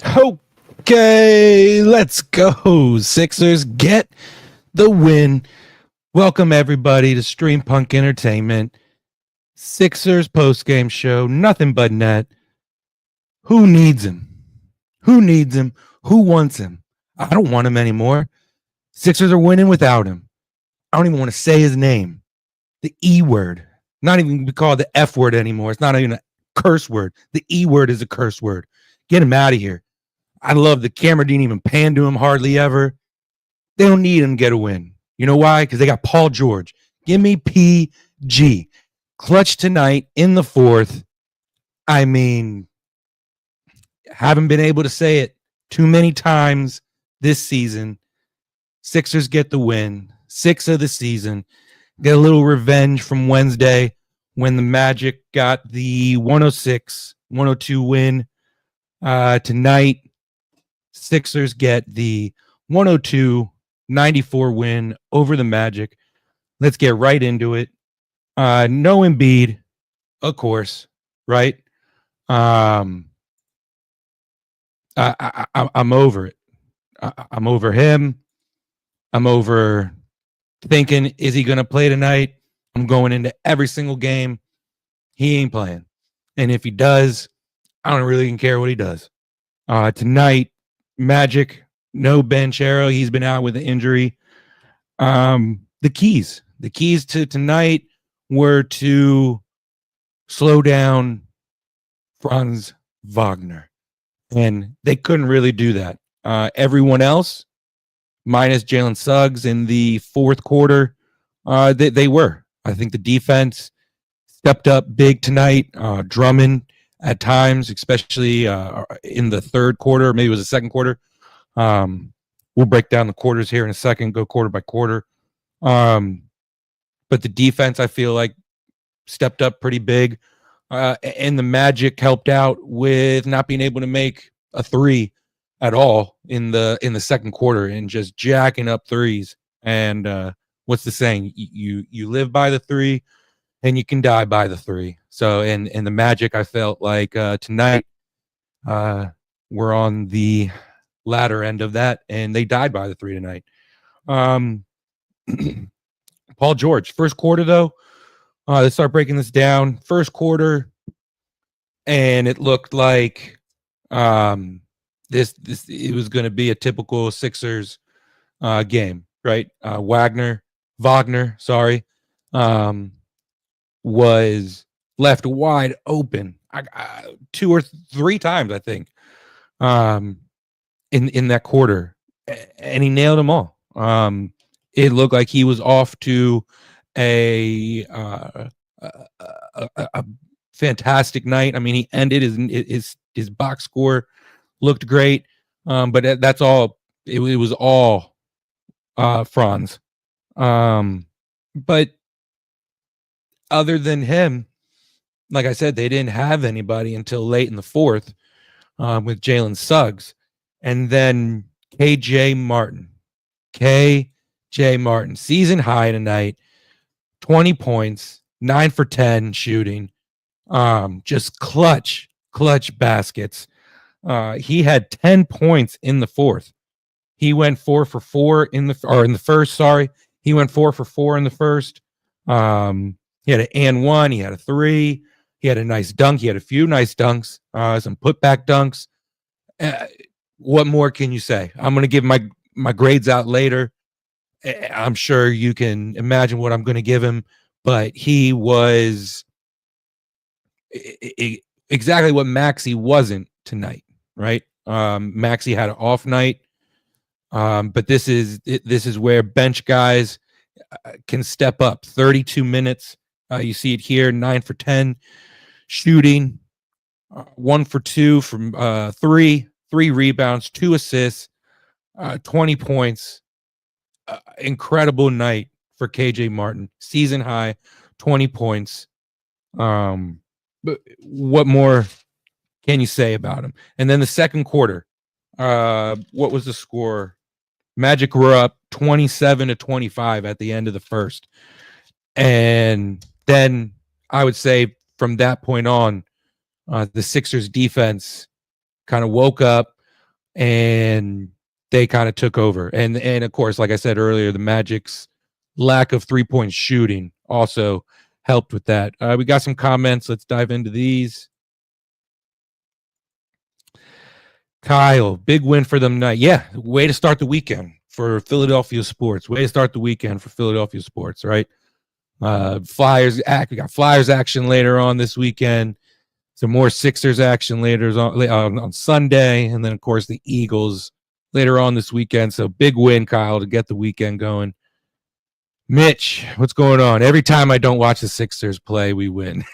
Okay, let's go. Sixers get the win. Welcome everybody to Stream Punk Entertainment. Sixers postgame show. Nothing but net. Who needs him? Who needs him? Who wants him? I don't want him anymore. Sixers are winning without him. I don't even want to say his name. The E word. Not even be called the F word anymore. It's not even a curse word. The E word is a curse word. Get him out of here. I love the camera didn't even pan to him hardly ever. They don't need him to get a win. You know why? Because they got Paul George. Give me PG. Clutch tonight in the fourth. I mean, haven't been able to say it too many times this season. Sixers get the win. 6 of the season. Get a little revenge from Wednesday when the Magic got the 106-102 win. Tonight, Sixers get the 102-94 win over the Magic. Let's get right into it. No Embiid, of course, right? I'm over it. I'm over him. I'm over thinking, is he going to play tonight? I'm going into every single game. He ain't playing. And if he does, I don't really even care what he does. Tonight, Magic, no Banchero. He's been out with an injury. The keys to tonight were to slow down Franz Wagner. And they couldn't really do that. Everyone else, minus Jalen Suggs in the fourth quarter, they were. I think the defense stepped up big tonight. Drummond at times, especially in the third quarter, maybe it was the second quarter. We'll break down the quarters here in a second, go quarter by quarter. But the defense, I feel like, stepped up pretty big. And the Magic helped out with not being able to make a three at all in the second quarter and just jacking up threes. And what's the saying? You live by the three and you can die by the three. So and the Magic, I felt like tonight we're on the latter end of that, and they died by the three tonight. Paul George, first quarter though. Let's start breaking this down. First quarter, and it looked like this it was going to be a typical Sixers game, right? Wagner, sorry, was left wide open 2 or 3 times, I think, in that quarter, and he nailed them all. It looked like he was off to a fantastic night. I mean, he ended his box score looked great, but that's all. It was all Franz. But other than him, like I said, they didn't have anybody until late in the fourth with Jalen Suggs, and then KJ Martin, season high tonight. 20 points, 9 for 10 shooting. Just clutch baskets. He had 10 points in the fourth. He went 4 for 4 in the first, sorry. He went 4 for 4 in the first. He had an and one, he had a 3, he had a nice dunk, he had a few nice dunks, some putback dunks. What more can you say? I'm going to give my grades out later. I'm sure you can imagine what I'm going to give him, but he was exactly what Maxey wasn't tonight, right? Maxey had an off night, but this is where bench guys can step up. 32 minutes, you see it here, 9 for 10 shooting, 1 for 2 from 3 rebounds, 2 assists, 20 points. Incredible night for KJ Martin, season high, 20 points. But what more can you say about him? And then the second quarter, what was the score? Magic were up 27-25 at the end of the first. And then I would say from that point on, the Sixers defense kind of woke up. and they kind of took over. And of course, like I said earlier, the Magic's lack of 3-point shooting also helped with that. We got some comments. Let's dive into these. Kyle, big win for them tonight. Yeah, way to start the weekend for Philadelphia sports. Way to start the weekend for Philadelphia sports, right? Flyers we got Flyers action later on this weekend. Some more Sixers action later on Sunday, and then of course the Eagles later on this weekend. So big win, Kyle, to get the weekend going. Mitch, what's going on? Every time I don't watch the Sixers play, we win.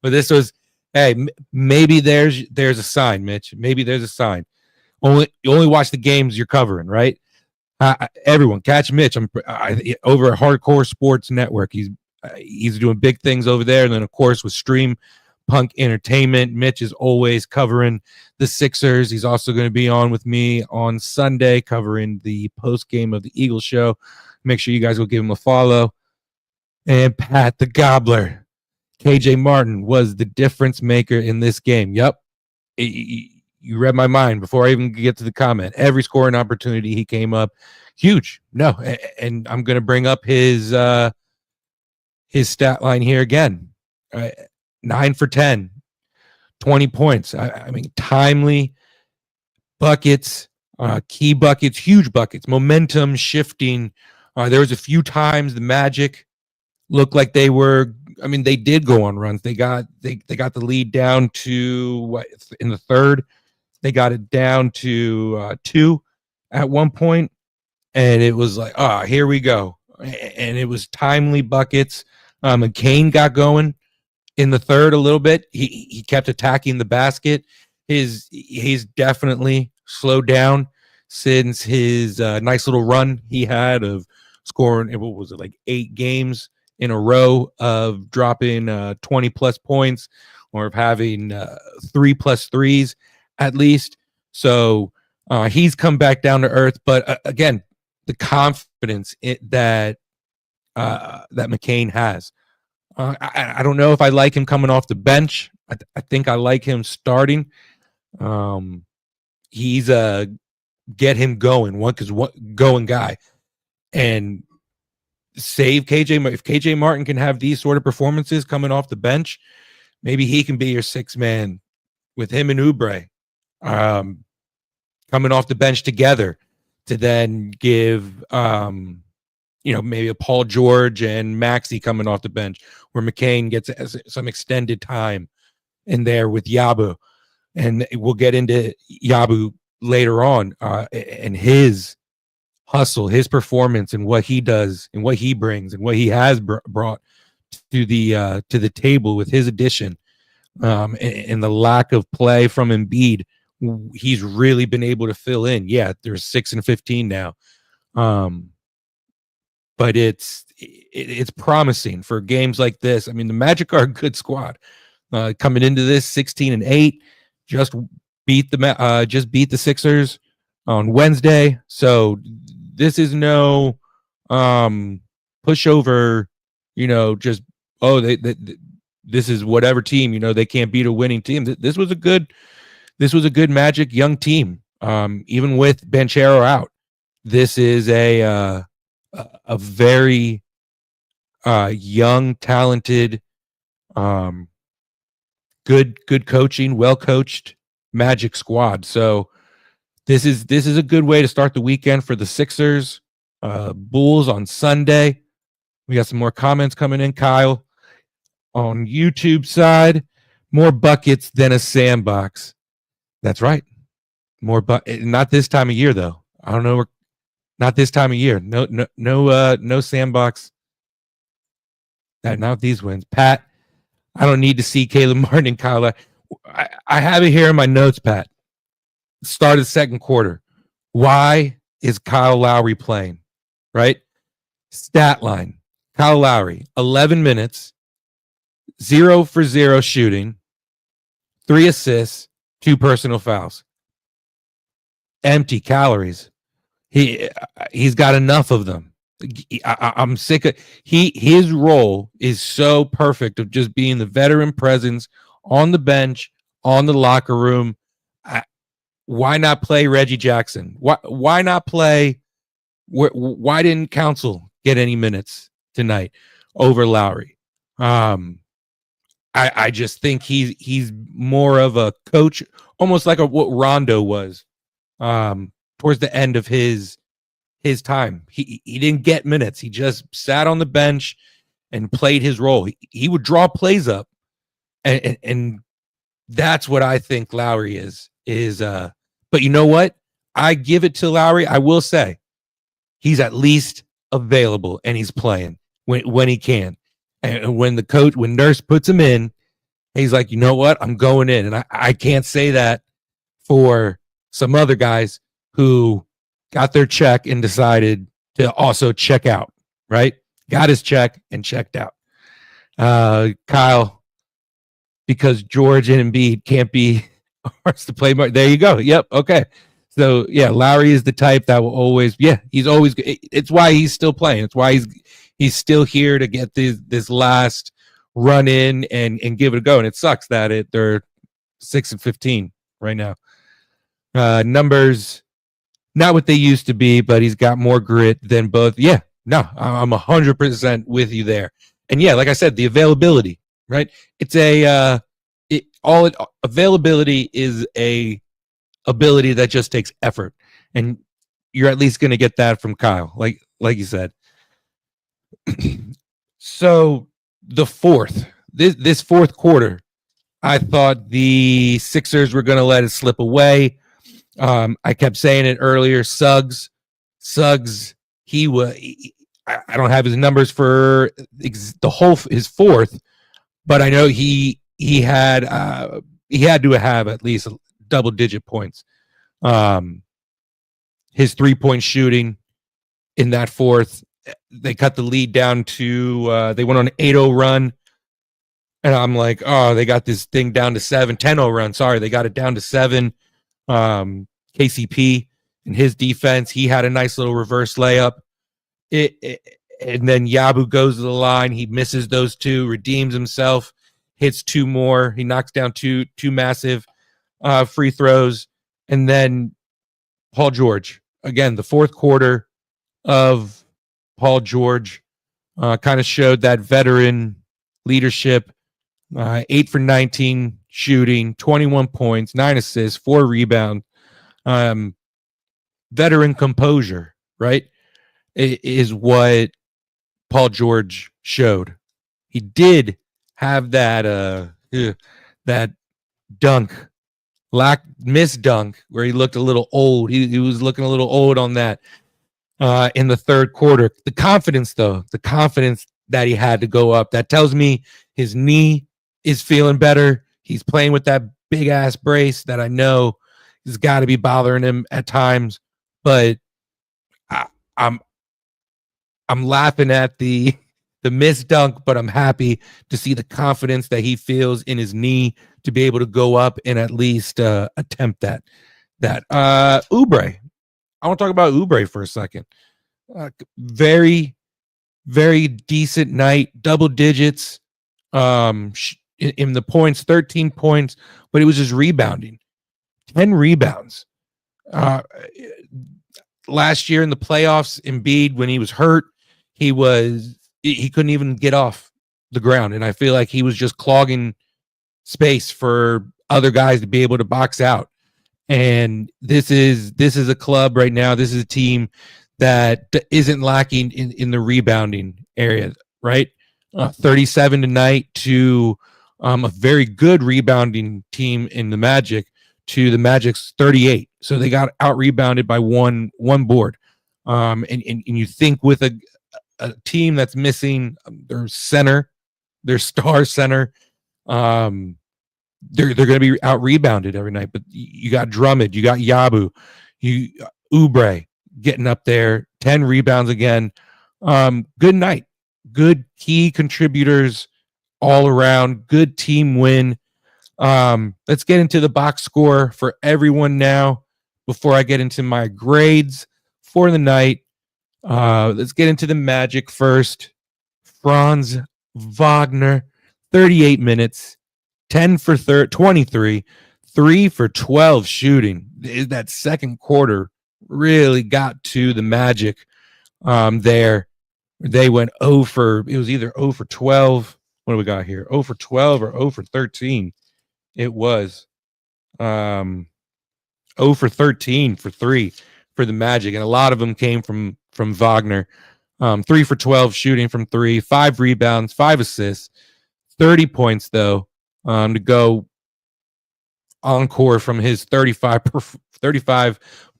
But this was, hey, maybe there's a sign, Mitch. Maybe there's a sign. You only watch the games you're covering, right? Everyone, catch Mitch. I'm over at Hardcore Sports Network. He's doing big things over there, and then of course with Stream Punk Entertainment, Mitch is always covering the Sixers. He's also going to be on with me on Sunday covering the post game of the Eagles show. Make sure you guys go give him a follow. And Pat the Gobbler, KJ Martin was the difference maker in this game. Yep. You read my mind before I even get to the comment. Every scoring opportunity he came up, huge. No, and I'm going to bring up his stat line here again. 9 for 10, 20 points. I mean, timely buckets, key buckets, huge buckets, momentum shifting. There was a few times the Magic looked like they did go on runs. They got the lead down to in the third. They got it down to 2 at one point, and it was like, here we go. And it was timely buckets. McCain got going in the third a little bit. He kept attacking the basket. He's definitely slowed down since his nice little run he had of scoring, what was it, like 8 games in a row of dropping 20 plus points, or of having 3+ threes at least. So he's come back down to earth. But again, the confidence that McCain has. I don't know if I like him coming off the bench. I think I like him starting. He's a get him going going guy, and save KJ. If KJ Martin can have these sort of performances coming off the bench, maybe he can be your 6th man with him and Oubre coming off the bench together to then give maybe a Paul George and Maxey coming off the bench, where McCain gets some extended time in there with Yabu. And we'll get into Yabu later on, and his hustle, his performance, and what he does, and what he brings, and what he has brought to the table with his addition, and the lack of play from Embiid. He's really been able to fill in. Yeah, there's 6 and 15 now. But it's promising for games like this. I mean, the Magic are a good squad. Coming into this 16-8, just beat the Sixers on Wednesday. So this is no pushover. Just this is whatever team. They can't beat a winning team. This was a good Magic young team. Even with Banchero out, this is a very young, talented, good coaching, well coached Magic squad. So this is a good way to start the weekend for the Sixers. Bulls on Sunday. We got some more comments coming in, Kyle. On YouTube side, more buckets than a sandbox. That's right. Not this time of year though. I don't know. Not this time of year. No sandbox. Not these wins. Pat, I don't need to see Caleb Martin and Kyle. I have it here in my notes, Pat. Start of the second quarter. Why is Kyle Lowry playing? Right? Stat line. Kyle Lowry, 11 minutes, 0 for 0 shooting, 3 assists, 2 personal fouls. Empty calories. He's got enough of them. I'm sick of his role is so perfect of just being the veteran presence on the bench, on the locker room. why not play Reggie Jackson? Why not play? Why didn't Council get any minutes tonight over Lowry? I just think he's more of a coach, almost like what Rondo was towards the end of his time. He didn't get minutes. He just sat on the bench and played his role. He would draw plays up, and that's what I think Lowry is. But you know what? I give it to Lowry. I will say he's at least available and he's playing when he can. And when Nurse puts him in, he's like, you know what? I'm going in. And I can't say that for some other guys who got their check and decided to also check out, right? Got his check and checked out. Kyle, because George and Embiid can't be ours to play more. There you go. Yep. Okay. So, yeah, Lowry is the type that will always, he's always, it's why he's still playing. It's why he's still here to get this last run in and give it a go. And it sucks that they're 6-15 right now. Numbers, not what they used to be, but he's got more grit than both. Yeah, no, I'm 100% with you there. And yeah, like I said, the availability, right? It's availability is a ability that just takes effort, and you're at least going to get that from Kyle, like you said. So this fourth quarter, I thought the Sixers were going to let it slip away. I kept saying it earlier. Suggs, I don't have his numbers for his fourth, but I know he had to have at least double-digit points. His 3-point shooting in that fourth, they cut the lead down to they went on an 8-0 run, and I'm like, oh, they got this thing down to 10-0 run. Sorry, they got it down to 7. KCP and his defense, he had a nice little reverse layup. And then Yabu goes to the line. He misses those two, redeems himself, hits 2 more. He knocks down two massive free throws. And then Paul George. Again, the fourth quarter of Paul George kind of showed that veteran leadership. 8 for 19 shooting, 21 points, 9 assists, 4 rebounds. Veteran composure, right, is what Paul George showed. He did have that missed dunk where he looked a little old. He was looking a little old on that in the third quarter. The confidence that he had to go up, that tells me his knee is feeling better. He's playing with that big ass brace that I know has got to be bothering him at times. But I'm laughing at the missed dunk, but I'm happy to see the confidence that he feels in his knee to be able to go up and at least attempt that. Oubre. I want to talk about Oubre for a second. Very, very decent night, double digits in the points, 13 points, but it was just rebounding. 10 rebounds. Last year in the playoffs, Embiid, when he was hurt, he couldn't even get off the ground, and I feel like he was just clogging space for other guys to be able to box out. And this is a club right now. This is a team that isn't lacking in the rebounding area, right? 37 tonight to a very good rebounding team in the Magic to the Magic's 38. So they got out rebounded by one board. And you think with a team that's missing their center, their star center, they're going to be out rebounded every night. But you got Drummond, you got Yabu, Oubre getting up there, 10 rebounds again. Good night, good key contributors all around, good team win. Let's get into the box score for everyone now before I get into my grades for the night. Let's get into the Magic first. Franz Wagner, 38 minutes, 10 for 23, 3 for 12 shooting. That second quarter really got to the Magic there. They went 0 for, it was either 0 for 12. What do we got here? 0 for 12 or 0 for 13. It was 0 for 13 for 3 for the Magic. And a lot of them came from Wagner. 3 for 12 shooting from 3, 5 rebounds, 5 assists, 30 points though, to go encore from his 35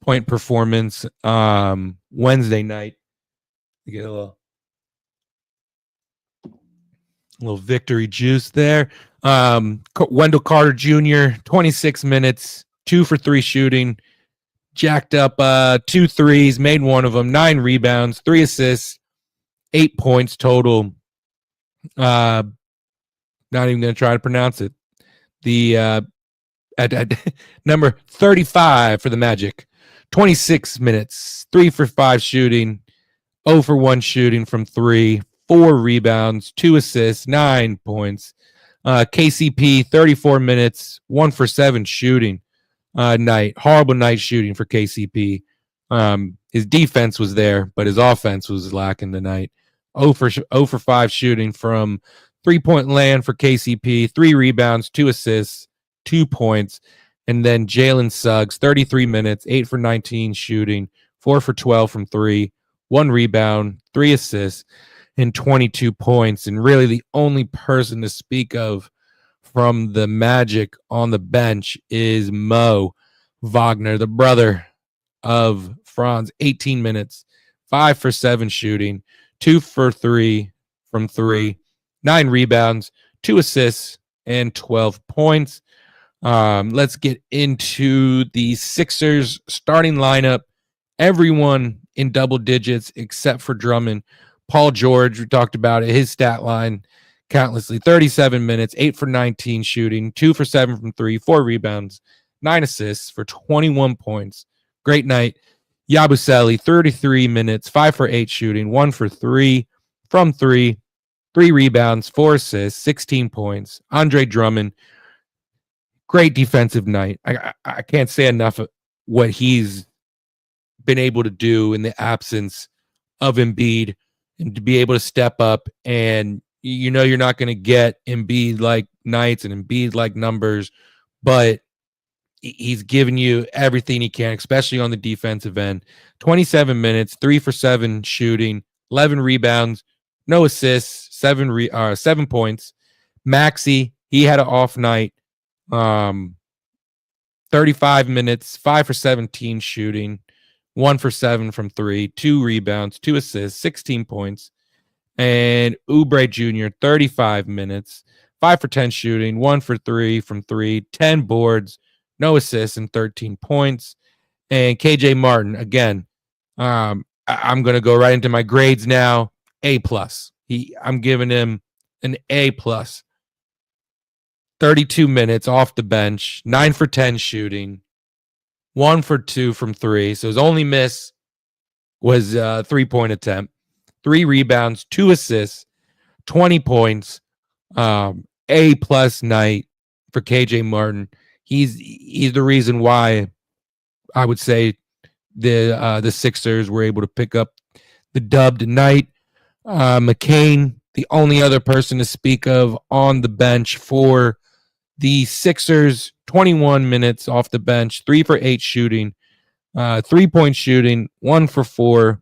point performance Wednesday night. You get a little victory juice there. Wendell Carter Jr., 26 minutes, 2 for 3 shooting, jacked up 2 threes, made one of them, 9 rebounds, 3 assists, 8 points total. Not even going to try to pronounce it. The at number 35 for the Magic, 26 minutes, 3 for 5 shooting, 0 for 1 shooting from 3, 4 rebounds, 2 assists, 9 points. KCP, 34 minutes, 1 for 7 shooting night. Horrible night shooting for KCP. His defense was there, but his offense was lacking tonight. 0 for 5 shooting from 3-point land for KCP, 3 rebounds, 2 assists, 2 points. And then Jalen Suggs, 33 minutes, 8 for 19 shooting, 4 for 12 from 3, 1 rebound, 3 assists, and 22 points. And really the only person to speak of from the Magic on the bench is Mo Wagner, the brother of Franz. 18 minutes, 5 for 7 shooting, 2 for 3 from 3, 9 rebounds, 2 assists, and 12 points. Let's get into the Sixers starting lineup. Everyone in double digits except for Drummond. Paul George, we talked about it, his stat line countlessly. 37 minutes, 8 for 19 shooting, 2 for 7 from 3, 4 rebounds, 9 assists for 21 points. Great night. Yabusele, 33 minutes, 5 for 8 shooting, 1 for 3 from 3, 3 rebounds, 4 assists, 16 points. Andre Drummond, great defensive night. I can't say enough of what he's been able to do in the absence of Embiid, and to be able to step up. And you know you're not going to get Embiid like nights and Embiid like numbers, but he's giving you everything he can, especially on the defensive end. 27 minutes, 3 for 7 shooting, 11 rebounds, no assists, 7 points. Maxey, he had an off night. 35 minutes, 5 for 17 shooting, 1 for 7 from 3, 2 rebounds, 2 assists, 16 points. And Oubre Jr., 35 minutes, 5 for 10 shooting, 1 for 3 from 3, 10 boards, no assists, and 13 points. And KJ Martin, again, I'm going to go right into my grades now. A+. I'm giving him an A+. 32 minutes off the bench, 9 for 10 shooting, 1 for 2 from 3. So his only miss was a 3-point attempt. 3 rebounds, 2 assists, 20 points. A+ night for KJ Martin. He's the reason why I would say the Sixers were able to pick up the dub tonight. McCain, the only other person to speak of on the bench for the Sixers, 21 minutes off the bench, 3 for 8 shooting, 3-point shooting, 1 for 4,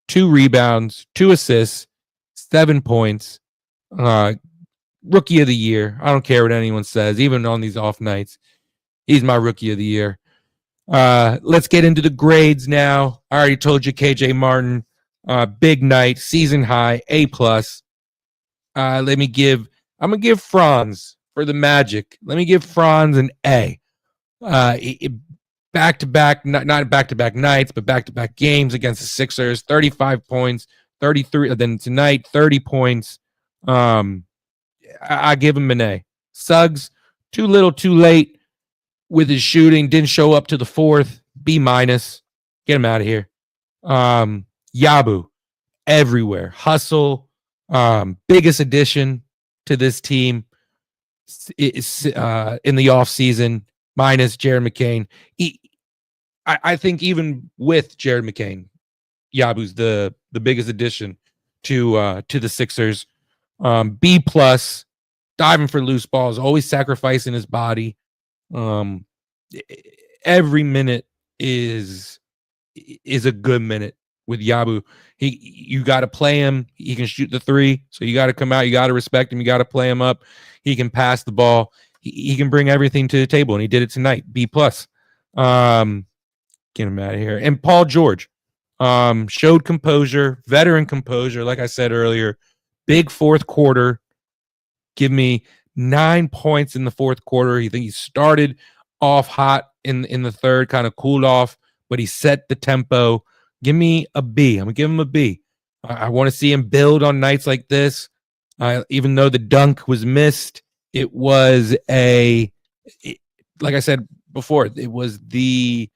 2 rebounds, 2 assists, 7 points. Rookie of the year. I don't care what anyone says, even on these off nights. He's my rookie of the year. Let's get into the grades now. I already told you KJ Martin, big night, season high, A+. I'm going to give Franz for the Magic. Let me give Franz an A. Back-to-back, not back-to-back nights, but back-to-back games against the Sixers. 35 points, 33. Then tonight, 30 points. I give him an A. Suggs, too little, too late with his shooting. Didn't show up to the fourth. B-. Get him out of here. Yabu, everywhere. Hustle. Biggest addition to this team in the offseason. minus Jared McCain. I think even with Jared McCain, Yabu's the biggest addition to the Sixers. B plus, diving for loose balls, always sacrificing his body. Every minute is a good minute with Yabu. You got to play him. He can shoot the three, so you got to come out. You got to respect him. You got to play him up. He can pass the ball. He can bring everything to the table, and he did it tonight. B plus. Get him out of here. And Paul George showed composure, veteran composure. Like I said earlier, big fourth quarter. Give me 9 points in the fourth quarter. You think he started off hot in the third, kind of cooled off, but he set the tempo. Give me a B. I'm going to give him a B. I want to see him build on nights like this. Even though the dunk was missed, it was like I said before, it was the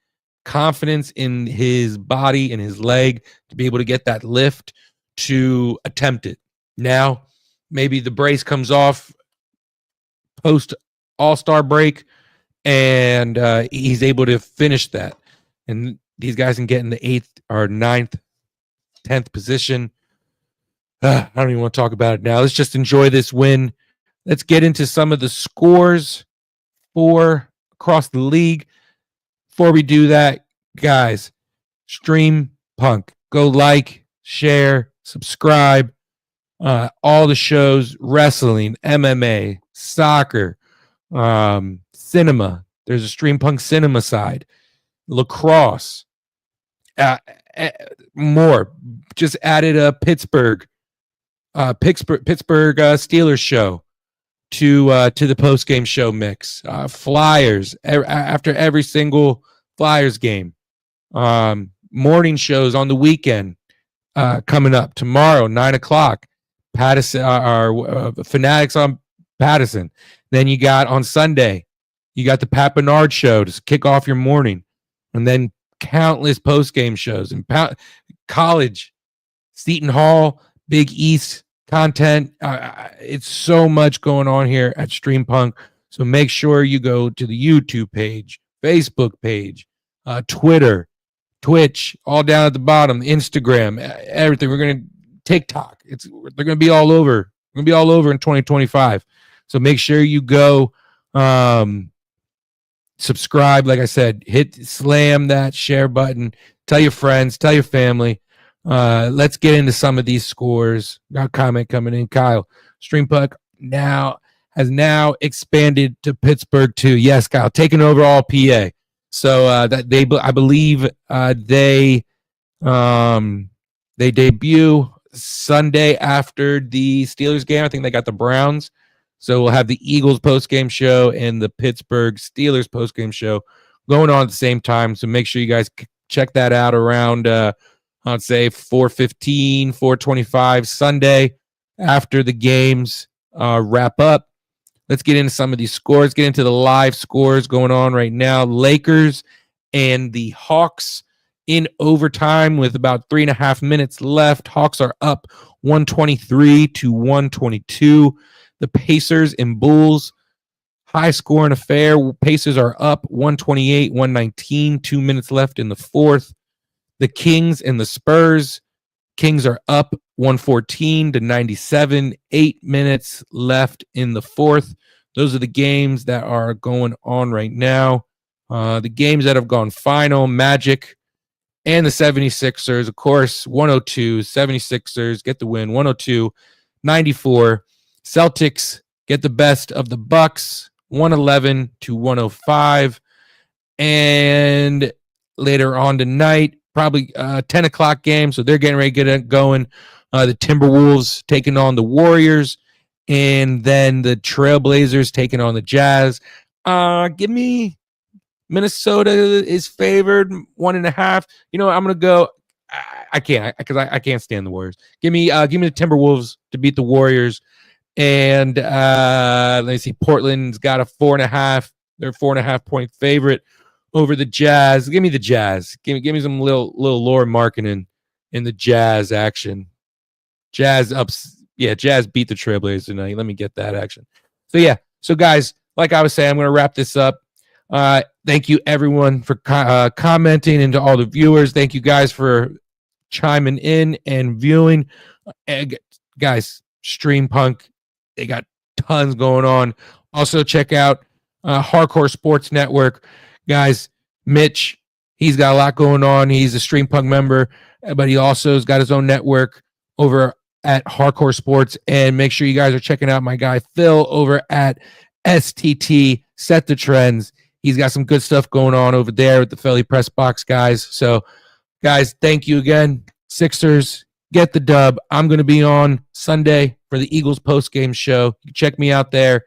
confidence in his body and his leg to be able to get that lift to attempt it. Now, maybe the brace comes off post All-Star break, and he's able to finish that. And these guys can get in the 8th or 9th, 10th position. I don't even want to talk about it now. Let's just enjoy this win. Let's get into some of the scores for across the league. Before we do that, guys, stream Punk. Go like, share, subscribe. All the shows, wrestling, MMA, soccer, cinema. There's a Stream Punk cinema side. Lacrosse. More. Just added a Pittsburgh Steelers show to the Postgame Show mix. Flyers after every single Flyers game. Morning shows on the weekend coming up tomorrow, 9:00. Patterson, our Fanatics on Patterson. Then you got on Sunday, you got the Pat Bernard show to kick off your morning, and then countless post-game shows and college, Seton Hall, Big East content. It's so much going on here at Stream Punk. So make sure you go to the YouTube page, Facebook page, Twitter, Twitch, all down at the bottom, Instagram, everything. We're going to TikTok. They're going to be all over. We're going to be all over in 2025. So make sure you go subscribe. Like I said, slam that share button. Tell your friends, tell your family. Let's get into some of these scores. Got a comment coming in. Kyle, Stream Punk has now expanded to Pittsburgh too. Yes, Kyle, taking over all PA. So I believe they debut Sunday after the Steelers game. I think they got the Browns. So we'll have the Eagles postgame show and the Pittsburgh Steelers postgame show going on at the same time. So make sure you guys check that out around, I'd say 4:15, 4:25 Sunday after the games wrap up. Let's get into some of these scores, get into the live scores going on right now. Lakers and the Hawks in overtime with about 3.5 minutes left. Hawks are up 123-122. The Pacers and Bulls, high scoring affair. Pacers are up 128-119. 2 minutes left in the fourth. The Kings and the Spurs. Kings are up 114-97. 8 minutes left in the fourth. Those are the games that are going on right now. The games that have gone final, Magic and the 76ers, of course, 102. 76ers get the win, 102-94. Celtics get the best of the Bucks, 111-105. And later on tonight, probably 10 o'clock game, so they're getting ready to get it going. The Timberwolves taking on the Warriors, and then the Trailblazers taking on the Jazz. Give me Minnesota is favored 1.5. You know what, I'm gonna go. I can't because I can't stand the Warriors. Give me the Timberwolves to beat the Warriors. And let me see. Portland's got a 4.5. They're 4.5 point favorite over the Jazz. Give me the Jazz. Give me some little Laura Markkanen in the Jazz action. Jazz ups. Yeah, Jazz beat the Trailblazers tonight. Let me get that action. So yeah. So guys, like I was saying, I'm going to wrap this up. Thank you, everyone, for commenting, and to all the viewers. Thank you guys for chiming in and viewing. Guys, Stream Punk, they got tons going on. Also, check out Hardcore Sports Network. Guys, Mitch, he's got a lot going on. He's a Stream Punk member, but he also has got his own network over at Hardcore Sports. And make sure you guys are checking out my guy Phil over at STT Set the Trends. He's got some good stuff going on over there with the Philly Press Box guys. So, guys, thank you again. Sixers, get the dub. I'm going to be on Sunday for the Eagles post-game show. You can check me out there.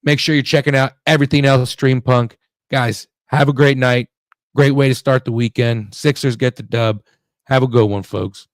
Make sure you're checking out everything else Stream Punk. Guys, have a great night. Great way to start the weekend. Sixers get the dub. Have a good one, folks.